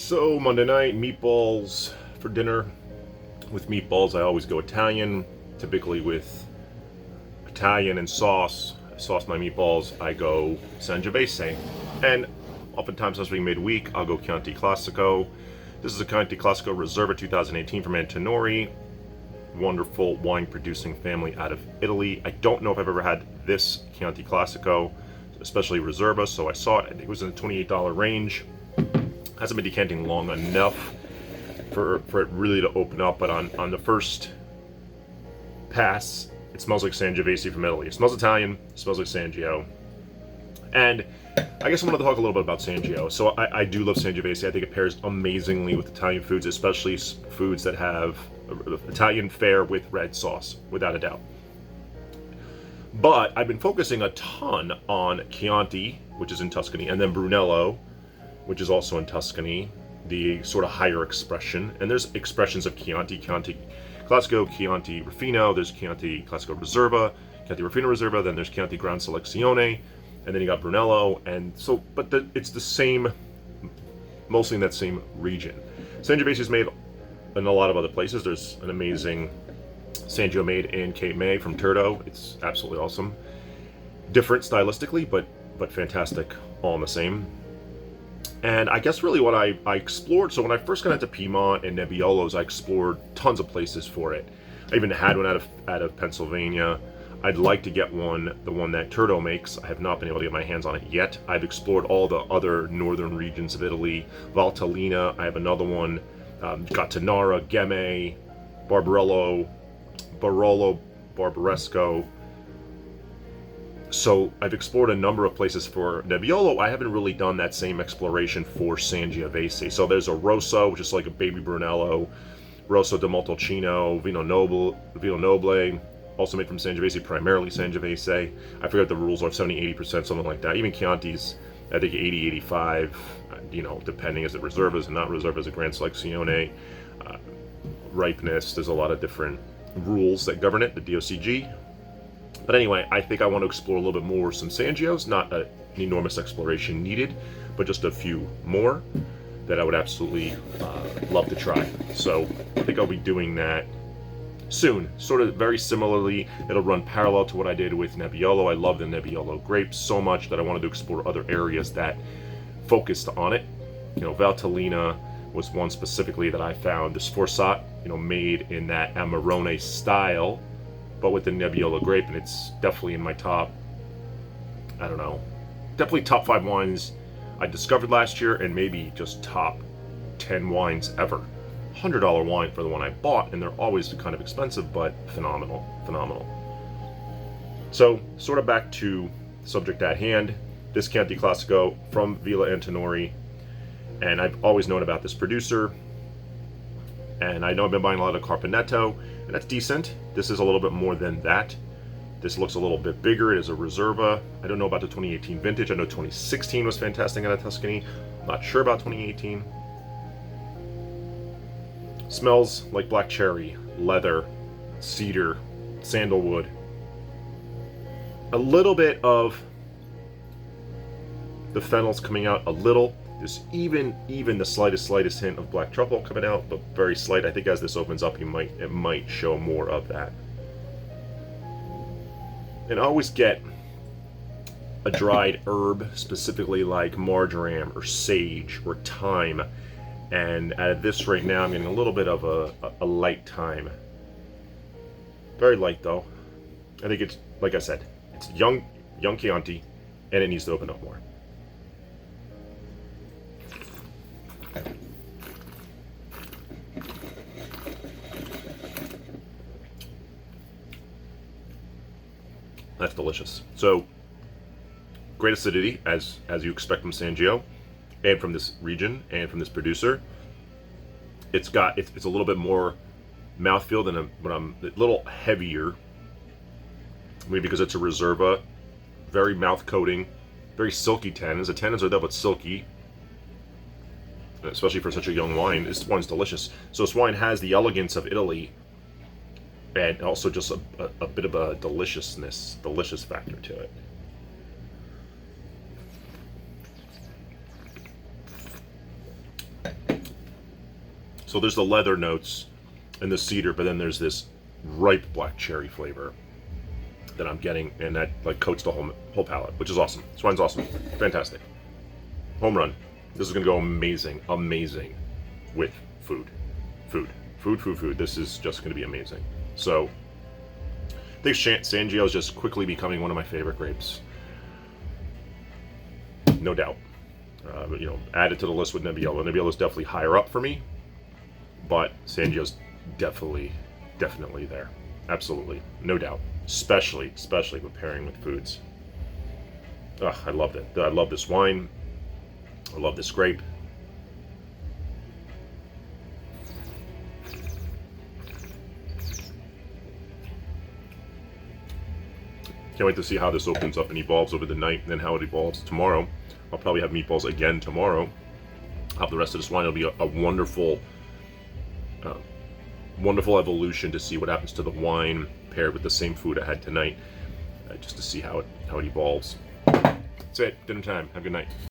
So Monday night, meatballs for dinner. With meatballs, I always go Italian, typically with Italian and sauce. I sauce my meatballs, I go Sangiovese. And oftentimes, as we midweek, I'll go Chianti Classico. This is a Chianti Classico Riserva 2018 from Antinori. Wonderful wine producing family out of Italy. I don't know if I've ever had this Chianti Classico, especially Riserva, so I saw it. I think it was in the $28 range. Hasn't been decanting long enough for it really to open up, but on the first pass, it smells like Sangiovese from Italy. It smells Italian, it smells like Sangio. And I guess I wanted to talk a little bit about Sangio. So I do love Sangiovese. I think it pairs amazingly with Italian foods, especially foods that have Italian fare with red sauce, without a doubt. But I've been focusing a ton on Chianti, which is in Tuscany, and then Brunello, which is also in Tuscany, the sort of higher expression. And there's expressions of Chianti, Chianti Classico, Chianti Rufino, there's Chianti Classico Riserva, Chianti Rufino Riserva, then there's Chianti Gran Selezione, and then you got Brunello, and so, but it's the same, mostly in that same region. Sangiovese is made in a lot of other places. There's an amazing Sangio made in Cape May from Turdo. It's absolutely awesome. Different stylistically, but fantastic all in the same. And I guess really what I explored, so when I first got into Piedmont and Nebbiolos, I explored tons of places for it. I even had one out of Pennsylvania. I'd like to get one, the one that Turdo makes. I have not been able to get my hands on it yet. I've explored all the other northern regions of Italy. Valtellina, I have another one. Gattinara, Gemme, Barbarello, Barolo, Barbaresco. So I've explored a number of places for Nebbiolo. I haven't really done that same exploration for Sangiovese. So there's a Rosso, which is like a baby Brunello, Rosso di Montalcino, Vino Noble, also made from Sangiovese, primarily Sangiovese. I forget the rules are 70-80%, something like that. Even Chianti's, I think 80-85, depending, is it Reservas and not Reservas, a Gran Selezione, ripeness, there's a lot of different rules that govern it, the DOCG. But anyway, I think I want to explore a little bit more some Sangios, not an enormous exploration needed, but just a few more that I would absolutely love to try. So I think I'll be doing that soon. Sort of very similarly, it'll run parallel to what I did with Nebbiolo. I love the Nebbiolo grapes so much that I wanted to explore other areas that focused on it. Valtellina was one specifically that I found. The Sforzat, made in that Amarone style, but with the Nebbiolo grape, and it's definitely in my top, definitely top 5 wines I discovered last year, and maybe just top 10 wines ever. $100 wine for the one I bought, and they're always kind of expensive, but phenomenal. So, sort of back to the subject at hand, this Chianti Classico from Villa Antinori, and I've always known about this producer, and I know I've been buying a lot of Carpenetto, and that's decent. This is a little bit more than that. This looks a little bit bigger. It is a Riserva. I don't know about the 2018 vintage. I know 2016 was fantastic out of Tuscany. I'm not sure about 2018. Smells like black cherry, leather, cedar, sandalwood. A little bit of the fennels coming out a little. There's even the slightest hint of black truffle coming out, but very slight. I think as this opens up, it might show more of that. And I always get a dried herb, specifically like marjoram or sage or thyme. And out of this right now, I'm getting a little bit of a light thyme. Very light though. I think it's, like I said, it's young Chianti, and it needs to open up more. That's delicious. So, great acidity, as you expect from Sangio, and from this region, and from this producer. It's a little bit more mouthfeel than but I'm a little heavier. Maybe because it's a Riserva, very mouth coating, very silky tannins. The tannins are there, but silky, especially for such a young wine. This wine's delicious. So this wine has the elegance of Italy, and also just a bit of a delicious factor to it. So there's the leather notes and the cedar, but then there's this ripe black cherry flavor that I'm getting, and that like coats the whole palate, which is awesome. This wine's awesome, fantastic, home run. This is gonna go amazing with food. This is just gonna be amazing. So I think Sangio is just quickly becoming one of my favorite grapes, no doubt. You know, added to the list with Nebbiolo. Nebbiolo is definitely higher up for me, but Sangio's definitely there. Absolutely, no doubt. Especially with pairing with foods. Ugh, I loved it. I love this wine. I love this grape. Can't wait to see how this opens up and evolves over the night, and then how it evolves tomorrow. I'll probably have meatballs again tomorrow. I'll have the rest of this wine. It'll be a wonderful evolution to see what happens to the wine paired with the same food I had tonight, just to see how it evolves. That's it. Dinner time. Have a good night.